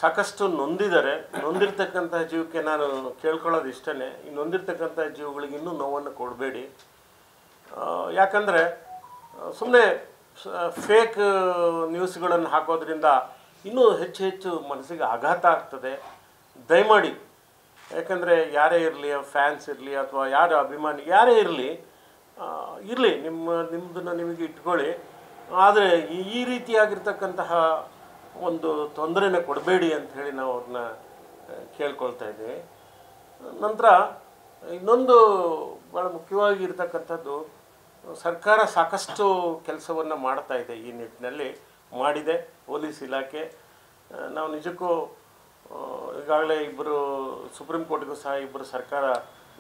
ಸಾಕಷ್ಟು ನೊಂದಿದ್ದಾರೆ. ನೊಂದಿರ್ತಕ್ಕಂಥ ಜೀವಕ್ಕೆ ನಾನು ಕೇಳ್ಕೊಳ್ಳೋದು ಇಷ್ಟೇ, ಈ ನೊಂದಿರ್ತಕ್ಕಂಥ ಜೀವಗಳಿಗೆ ಇನ್ನೂ ನೋವನ್ನು ಕೊಡಬೇಡಿ. ಯಾಕಂದರೆ ಸುಮ್ಮನೆ ಫೇಕ್ ನ್ಯೂಸ್ಗಳನ್ನು ಹಾಕೋದ್ರಿಂದ ಇನ್ನೂ ಹೆಚ್ಚು ಹೆಚ್ಚು ಮನಸ್ಸಿಗೆ ಆಘಾತ ಆಗ್ತದೆ. ದಯಮಾಡಿ, ಯಾಕಂದರೆ ಯಾರೇ ಇರಲಿ, ಫ್ಯಾನ್ಸ್ ಇರಲಿ ಅಥವಾ ಯಾರ ಅಭಿಮಾನಿ ಯಾರೇ ಇರಲಿ, ನಿಮ್ಮದನ್ನು ನಿಮಗೆ ಇಟ್ಕೊಳ್ಳಿ. ಆದರೆ ಈ ರೀತಿಯಾಗಿರ್ತಕ್ಕಂತಹ ಒಂದು ತೊಂದರೆನ ಕೊಡಬೇಡಿ ಅಂಥೇಳಿ ನಾವು ಅವ್ರನ್ನ ಕೇಳ್ಕೊಳ್ತಾ ಇದ್ದೀವಿ. ನಂತರ ಇನ್ನೊಂದು ಭಾಳ ಮುಖ್ಯವಾಗಿರ್ತಕ್ಕಂಥದ್ದು, ಸರ್ಕಾರ ಸಾಕಷ್ಟು ಕೆಲಸವನ್ನು ಮಾಡ್ತಾ ಇದೆ, ಈ ನಿಟ್ಟಿನಲ್ಲಿ ಮಾಡಿದೆ. ಪೊಲೀಸ್ ಇಲಾಖೆ ನಾವು ನಿಜಕ್ಕೂ ಈಗಾಗಲೇ ಇಬ್ಬರು ಸುಪ್ರೀಂ ಕೋರ್ಟ್ಗೂ ಸಹ ಇಬ್ಬರು ಸರ್ಕಾರ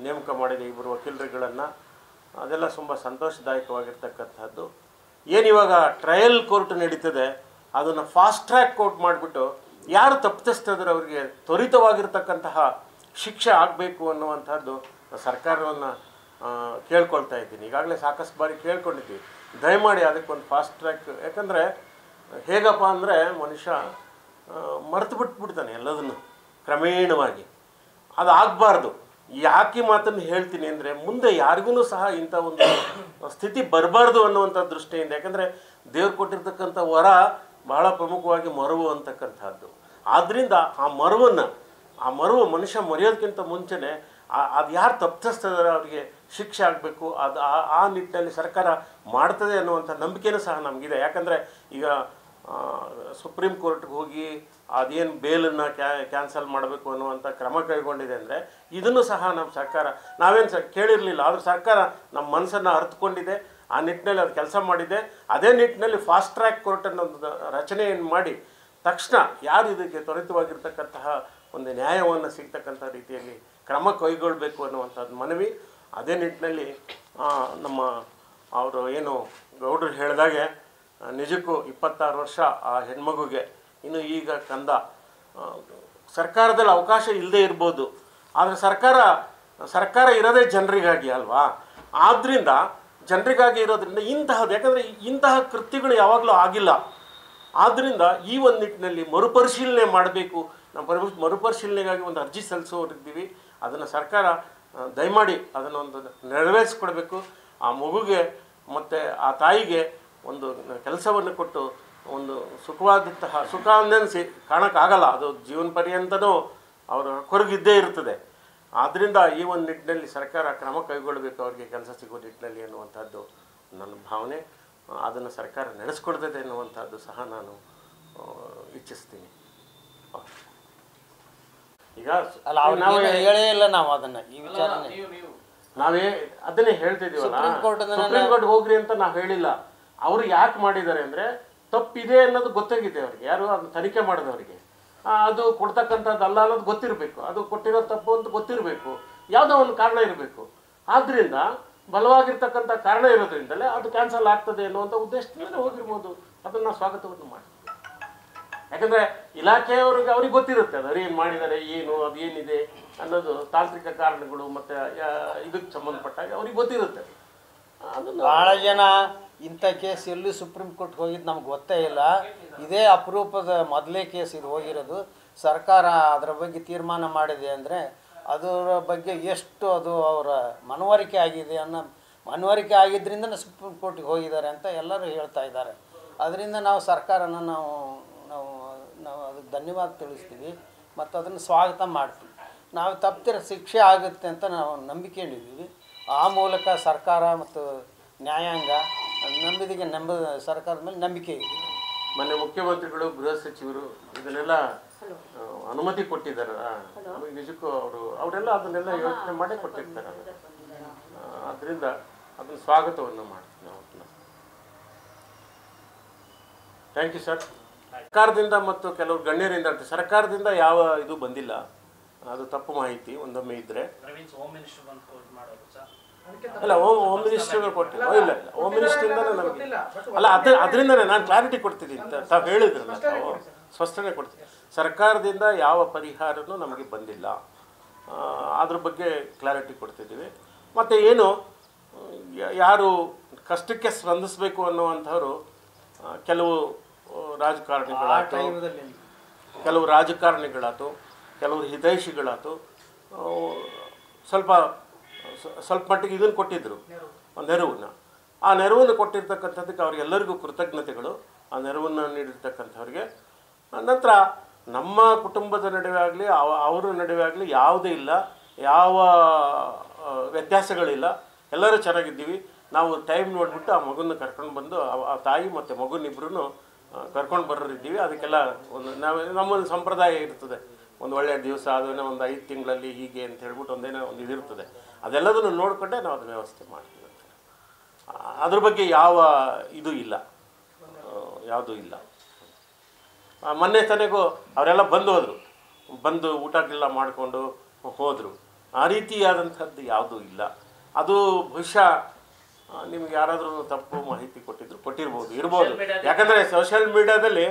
ನೇಮಕ ಮಾಡಿದೆ, ಇಬ್ಬರು ವಕೀಲರುಗಳನ್ನು. ಅದೆಲ್ಲ ತುಂಬ ಸಂತೋಷದಾಯಕವಾಗಿರ್ತಕ್ಕಂಥದ್ದು. ಏನಿವಾಗ ಟ್ರಯಲ್ ಕೋರ್ಟ್ ನಡೀತದೆ, ಅದನ್ನು ಫಾಸ್ಟ್ ಟ್ರ್ಯಾಕ್ ಕೋರ್ಟ್ ಮಾಡಿಬಿಟ್ಟು ಯಾರು ತಪ್ಪಿಸ್ತಿದ್ರೆ ಅವರಿಗೆ ತ್ವರಿತವಾಗಿರ್ತಕ್ಕಂತಹ ಶಿಕ್ಷೆ ಆಗಬೇಕು ಅನ್ನುವಂಥದ್ದು ಸರ್ಕಾರವನ್ನು ಕೇಳ್ಕೊಳ್ತಾ ಇದ್ದೀನಿ. ಈಗಾಗಲೇ ಸಾಕಷ್ಟು ಬಾರಿ ಕೇಳ್ಕೊಂಡಿದ್ದೀವಿ, ದಯಮಾಡಿ ಅದಕ್ಕೊಂದು ಫಾಸ್ಟ್ ಟ್ರ್ಯಾಕ್. ಯಾಕಂದರೆ ಹೇಗಪ್ಪ ಅಂದರೆ ಮನುಷ್ಯ ಮರೆತು ಬಿಟ್ಬಿಡ್ತಾನೆ ಎಲ್ಲದನ್ನು ಕ್ರಮೇಣವಾಗಿ. ಅದು ಆಗಬಾರ್ದು. ಯಾಕೆ ಮಾತನ್ನು ಹೇಳ್ತೀನಿ ಅಂದರೆ, ಮುಂದೆ ಯಾರಿಗೂ ಸಹ ಇಂಥ ಒಂದು ಸ್ಥಿತಿ ಬರಬಾರ್ದು ಅನ್ನುವಂಥ ದೃಷ್ಟಿಯಿಂದ. ಯಾಕಂದರೆ ದೇವ್ರು ಕೊಟ್ಟಿರ್ತಕ್ಕಂಥ ವರ ಬಹಳ ಪ್ರಮುಖವಾಗಿ ಮರುವು ಅಂತಕ್ಕಂಥದ್ದು. ಆದ್ದರಿಂದ ಆ ಮರುವು ಮನುಷ್ಯ ಮರೆಯೋದಕ್ಕಿಂತ ಮುಂಚೆನೇ ಅದು ಯಾರು ತಪ್ಪಿಸ್ತಿದ್ದಾರೆ ಅವರಿಗೆ ಶಿಕ್ಷೆ ಆಗಬೇಕು. ಅದು ಆ ನಿಟ್ಟಿನಲ್ಲಿ ಸರ್ಕಾರ ಮಾಡ್ತದೆ ಅನ್ನುವಂಥ ನಂಬಿಕೆಯೂ ಸಹ ನಮಗಿದೆ. ಯಾಕಂದರೆ ಈಗ ಸುಪ್ರೀಂ ಕೋರ್ಟ್ಗೆ ಹೋಗಿ ಅದೇನು ಬೇಲನ್ನು ಕ್ಯಾನ್ಸಲ್ ಮಾಡಬೇಕು ಅನ್ನುವಂಥ ಕ್ರಮ ಕೈಗೊಂಡಿದೆ ಅಂದರೆ, ಇದನ್ನು ಸಹ ನಮ್ಮ ಸರ್ಕಾರ ನಾವೇನು ಕೇಳಿರಲಿಲ್ಲ, ಆದರೂ ಸರ್ಕಾರ ನಮ್ಮ ಮನಸ್ಸನ್ನು ಅರ್ಥಕೊಂಡಿದೆ. ಆ ನಿಟ್ಟಿನಲ್ಲಿ ಅದು ಕೆಲಸ ಮಾಡಿದೆ. ಅದೇ ನಿಟ್ಟಿನಲ್ಲಿ ಫಾಸ್ಟ್ ಟ್ರ್ಯಾಕ್ ಕೋರ್ಟನ್ನು ಒಂದು ರಚನೆಯನ್ನು ಮಾಡಿ ತಕ್ಷಣ ಯಾರು ಇದಕ್ಕೆ ತ್ವರಿತವಾಗಿರ್ತಕ್ಕಂತಹ ಒಂದು ನ್ಯಾಯವನ್ನು ಸಿಗ್ತಕ್ಕಂಥ ರೀತಿಯಲ್ಲಿ ಕ್ರಮ ಕೈಗೊಳ್ಳಬೇಕು ಅನ್ನುವಂಥದ್ದು ಮನವಿ. ಅದೇ ನಿಟ್ಟಿನಲ್ಲಿ ನಮ್ಮ ಅವರು ಏನು ಗೌಡರು ಹೇಳಿದಾಗೆ ನಿಜಕ್ಕೂ 26 ವರ್ಷ ಆ ಹೆಣ್ಮಗುಗೆ ಇನ್ನು ಈಗ ಕಂದ. ಸರ್ಕಾರದಲ್ಲಿ ಅವಕಾಶ ಇಲ್ಲದೆ ಇರ್ಬೋದು, ಆದರೆ ಸರ್ಕಾರ ಇರೋದೇ ಜನರಿಗಾಗಿ ಅಲ್ವಾ. ಆದ್ದರಿಂದ ಜನರಿಗಾಗಿ ಇರೋದ್ರಿಂದ ಇಂತಹದ್ದು, ಯಾಕಂದರೆ ಇಂತಹ ಕೃತ್ಯಗಳು ಯಾವಾಗಲೂ ಆಗಿಲ್ಲ. ಆದ್ದರಿಂದ ಈ ಒಂದು ನಿಟ್ಟಿನಲ್ಲಿ ಮರುಪರಿಶೀಲನೆ ಮಾಡಬೇಕು. ನಾವು ಮರುಪರಿಶೀಲನೆಗಾಗಿ ಒಂದು ಅರ್ಜಿ ಸಲ್ಲಿಸೋರಿದ್ದೀವಿ. ಅದನ್ನು ಸರ್ಕಾರ ದಯಮಾಡಿ ಅದನ್ನು ಒಂದು ನೆರವೇರಿಸ್ಕೊಡ್ಬೇಕು. ಆ ಮಗುಗೆ ಮತ್ತು ಆ ತಾಯಿಗೆ ಒಂದು ಕೆಲಸವನ್ನು ಕೊಟ್ಟು ಒಂದು ಸುಖವಾದಂತಹ ಸುಖ ಅನ್ನೆನಿಸಿ ಕಾಣೋಕ್ಕಾಗಲ್ಲ, ಅದು ಜೀವನ ಪರ್ಯಂತನೂ ಅವರ ಕೊರಗಿದ್ದೇ ಇರ್ತದೆ. ಆದ್ದರಿಂದ ಈ ಒಂದು ನಿಟ್ಟಿನಲ್ಲಿ ಸರ್ಕಾರ ಕ್ರಮ ಕೈಗೊಳ್ಳಬೇಕು, ಅವರಿಗೆ ಕೆಲಸ ಸಿಗೋ ನಿಟ್ಟಿನಲ್ಲಿ ಅನ್ನುವಂಥದ್ದು ನನ್ನ ಭಾವನೆ. ಅದನ್ನು ಸರ್ಕಾರ ನಡೆಸ್ಕೊಡ್ತದೆ ಅನ್ನುವಂಥದ್ದು ಸಹ ನಾನು ಇಚ್ಛಿಸ್ತೀನಿ. ಈಗ ಹೇಳೇ ಇಲ್ಲ ನಾವು ಅದನ್ನು, ಈ ವಿಚಾರ ನಾವೇ ಅದನ್ನೇ ಹೇಳ್ತಿದ್ದೀವಲ್ಲ, ಸುಪ್ರೀಂ ಕೋರ್ಟ್ ಹೋಗ್ರಿ ಅಂತ ನಾವು ಹೇಳಿಲ್ಲ. ಅವರು ಯಾಕೆ ಮಾಡಿದ್ದಾರೆ ಅಂದರೆ, ತಪ್ಪಿದೆ ಅನ್ನೋದು ಗೊತ್ತಾಗಿದೆ ಅವ್ರಿಗೆ, ಯಾರು ಅದನ್ನು ತನಿಖೆ ಮಾಡಿದವರಿಗೆ. ಅದು ಕೊಡ್ತಕ್ಕಂಥದ್ದಲ್ಲ ಅನ್ನೋದು ಗೊತ್ತಿರಬೇಕು, ಅದು ಕೊಟ್ಟಿರೋ ತಪ್ಪು ಅಂತ ಗೊತ್ತಿರಬೇಕು, ಯಾವುದೋ ಒಂದು ಕಾರಣ ಇರಬೇಕು. ಆದ್ದರಿಂದ ಬಲವಾಗಿರ್ತಕ್ಕಂಥ ಕಾರಣ ಇರೋದ್ರಿಂದಲೇ ಅದು ಕ್ಯಾನ್ಸಲ್ ಆಗ್ತದೆ ಅನ್ನುವಂಥ ಉದ್ದೇಶದಿಂದ ಹೋಗಿರ್ಬೋದು. ಅದನ್ನು ನಾವು ಸ್ವಾಗತವನ್ನು ಮಾಡ್ತೀವಿ. ಯಾಕಂದರೆ ಇಲಾಖೆಯವ್ರಿಗೆ ಅವ್ರಿಗೆ ಗೊತ್ತಿರುತ್ತೆ ಅದು ಏನು ಮಾಡಿದ್ದಾರೆ, ಏನು ಅದು ಏನಿದೆ ಅನ್ನೋದು ತಾಂತ್ರಿಕ ಕಾರಣಗಳು ಮತ್ತು ಇದಕ್ಕೆ ಸಂಬಂಧಪಟ್ಟಾಗ ಅವ್ರಿಗೆ ಗೊತ್ತಿರುತ್ತೆ. ಅದನ್ನು ಭಾಳ ಜನ ಇಂಥ ಕೇಸ್ ಎಲ್ಲೂ ಸುಪ್ರೀಂ ಕೋರ್ಟ್ ಹೋಗಿದ್ದು ನಮ್ಗೆ ಗೊತ್ತೇ ಇಲ್ಲ. ಇದೇ ಅಪರೂಪದ ಮೊದಲೇ ಕೇಸ್ ಇದು ಹೋಗಿರೋದು. ಸರ್ಕಾರ ಅದರ ಬಗ್ಗೆ ತೀರ್ಮಾನ ಮಾಡಿದೆ ಅಂದರೆ ಅದರ ಬಗ್ಗೆ ಎಷ್ಟು ಅದು ಅವರ ಮನವರಿಕೆ ಆಗಿದೆ ಮನವರಿಕೆ ಆಗಿದ್ದರಿಂದ ಸುಪ್ರೀಂ ಕೋರ್ಟಿಗೆ ಹೋಗಿದ್ದಾರೆ ಅಂತ ಎಲ್ಲರೂ ಹೇಳ್ತಾ ಇದ್ದಾರೆ. ಅದರಿಂದ ನಾವು ಸರ್ಕಾರನ ನಾವು ಅದಕ್ಕೆ ಧನ್ಯವಾದ ತಿಳಿಸ್ತೀವಿ ಮತ್ತು ಅದನ್ನು ಸ್ವಾಗತ ಮಾಡ್ತೀವಿ. ನಾವು ತಪ್ಪಿರೋ ಶಿಕ್ಷೆ ಆಗುತ್ತೆ ಅಂತ ನಾವು ನಂಬಿಕೊಂಡಿದ್ದೀವಿ. ಆ ಮೂಲಕ ಸರ್ಕಾರ ಮತ್ತು ನ್ಯಾಯಾಂಗ ಸರ್ಕಾರದ ಮೇಲೆ ನಂಬಿಕೆ ಇದೆ. ಮೊನ್ನೆ ಮುಖ್ಯಮಂತ್ರಿಗಳು, ಗೃಹ ಸಚಿವರು ಇದನ್ನೆಲ್ಲ ಅನುಮತಿ ಕೊಟ್ಟಿದ್ದಾರೆ. ನಮಗೆ ನಿಜಕ್ಕೂ ಅವರೆಲ್ಲ ಅದನ್ನೆಲ್ಲ ಯೋಚನೆ ಮಾಡೇ ಕೊಟ್ಟಿರ್ತಾರೆ. ಅದರಿಂದ ಅದನ್ನು ಸ್ವಾಗತವನ್ನು ಮಾಡ್ತೀವಿ ನಾವು. Thank you sir. ಸರ್ಕಾರದಿಂದ ಮತ್ತು ಕೆಲವು ಗಣ್ಯರಿಂದ ಸರ್ಕಾರದಿಂದ ಯಾವ ಇದು ಬಂದಿಲ್ಲ, ಅದು ತಪ್ಪು ಮಾಹಿತಿ ಒಂದೊಮ್ಮೆ ಇದ್ದರೆ. ಅಲ್ಲ, ಹೋಮ್ ಮಿನಿಸ್ಟರ್ ಕೊಟ್ಟಿಲ್ಲ. ಇಲ್ಲ ಹೋಮ್ ಮಿನಿಸ್ಟ್ರಿಂದನೇ ನಮಗೆ ಅಲ್ಲ, ಅದರಿಂದನೇ ನಾನು ಕ್ಲಾರಿಟಿ ಕೊಡ್ತಿದ್ದೀನಿ. ತಾವು ಹೇಳಿದ್ರಲ್ಲ, ತಾವು ಸ್ಪಷ್ಟನೆ ಕೊಡ್ತೀನಿ. ಸರ್ಕಾರದಿಂದ ಯಾವ ಪರಿಹಾರನೂ ನಮಗೆ ಬಂದಿಲ್ಲ, ಅದ್ರ ಬಗ್ಗೆ ಕ್ಲಾರಿಟಿ ಕೊಡ್ತಿದ್ದೀವಿ. ಮತ್ತು ಏನು ಯಾರು ಕಷ್ಟಕ್ಕೆ ಸ್ಪಂದಿಸಬೇಕು ಅನ್ನುವಂಥವ್ರು ಕೆಲವು ರಾಜಕಾರಣಿಗಳಾಯಿತು ಕೆಲವು ರಾಜಕಾರಣಿಗಳಾಯ್ತು, ಕೆಲವರು ಹಿತೈಷಿಗಳಾಯ್ತು, ಸ್ವಲ್ಪ ಮಟ್ಟಿಗೆ ಇದನ್ನು ಕೊಟ್ಟಿದ್ದರು, ನೆರವನ್ನು. ಆ ನೆರವನ್ನು ಕೊಟ್ಟಿರ್ತಕ್ಕಂಥದ್ದಕ್ಕೆ ಅವರಿಗೆಲ್ಲರಿಗೂ ಕೃತಜ್ಞತೆಗಳು. ಆ ನೆರವನ್ನು ನೀಡಿರ್ತಕ್ಕಂಥವ್ರಿಗೆ. ನಂತರ ನಮ್ಮ ಕುಟುಂಬದ ನಡುವೆ ಆಗಲಿ ಅವರ ನಡುವೆ ಆಗಲಿ ಯಾವುದೇ ಇಲ್ಲ, ಯಾವ ವ್ಯತ್ಯಾಸಗಳಿಲ್ಲ, ಎಲ್ಲರೂ ಚೆನ್ನಾಗಿದ್ದೀವಿ. ನಾವು ಟೈಮ್ ನೋಡಿಬಿಟ್ಟು ಆ ಮಗುನ ಕರ್ಕೊಂಡು ಬಂದು ಆ ತಾಯಿ ಮತ್ತು ಮಗುನಿಬ್ಬರೂ ಕರ್ಕೊಂಡು ಬರೋರಿದ್ದೀವಿ. ಅದಕ್ಕೆಲ್ಲ ನಮ್ಮೊಂದು ಸಂಪ್ರದಾಯ ಇರ್ತದೆ, ಒಂದು ಒಳ್ಳೆಯ ದಿವಸ ಅದನ್ನೇ ಒಂದು 5 ತಿಂಗಳಲ್ಲಿ ಹೀಗೆ ಅಂತ ಹೇಳ್ಬಿಟ್ಟು ಒಂದು ಇದಿರ್ತದೆ. ಅದೆಲ್ಲದನ್ನು ನೋಡಿಕೊಂಡೆ ನಾವು ಅದನ್ನ ವ್ಯವಸ್ಥೆ ಮಾಡ್ತೀವಿ ಅಂತ. ಅದ್ರ ಬಗ್ಗೆ ಯಾವ ಇದು ಇಲ್ಲ, ಯಾವುದೂ ಇಲ್ಲ. ಮೊನ್ನೆ ತನಗೂ ಅವರೆಲ್ಲ ಬಂದು ಊಟಕ್ಕೆಲ್ಲ ಮಾಡಿಕೊಂಡು ಹೋದರು. ಆ ರೀತಿಯಾದಂಥದ್ದು ಯಾವುದೂ ಇಲ್ಲ. ಅದು ಬಹುಶಃ ನಿಮ್ಗೆ ಯಾರಾದರೂ ತಪ್ಪು ಮಾಹಿತಿ ಕೊಟ್ಟಿರ್ಬೋದು, ಇರ್ಬೋದು. ಯಾಕಂದರೆ ಸೋಷಿಯಲ್ ಮೀಡಿಯಾದಲ್ಲಿ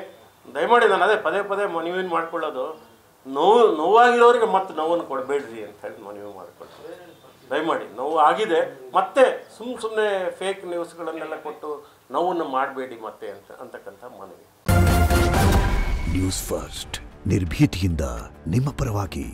ದಯಮಾಡಿ ನಾನು ಅದೇ ಪದೇ ಮನವಿಯನ್ನು ಮಾಡ್ಕೊಳ್ಳೋದು, ನೋವಾಗಿರೋರಿಗೆ ಮತ್ತೆ ನೋವನ್ನು ಕೊಡಬೇಡ್ರಿ ಅಂತ ಹೇಳಿ ಮನವಿ ಮಾಡ್ಕೊಳ್ತೀನಿ. ದಯಮಾಡಿ ನೋವು ಆಗಿದೆ, ಮತ್ತೆ ಸುಮ್ಮನೆ ಫೇಕ್ ನ್ಯೂಸ್ಗಳನ್ನೆಲ್ಲ ಕೊಟ್ಟು ನೋವನ್ನು ಮಾಡಬೇಡಿ ಮತ್ತೆ ಅಂತಕ್ಕಂಥ ಮನವಿ. ನ್ಯೂಸ್ ಫಸ್ಟ್ ನಿರ್ಭೀತಿಯಿಂದ ನಿಮ್ಮ ಪರವಾಗಿ.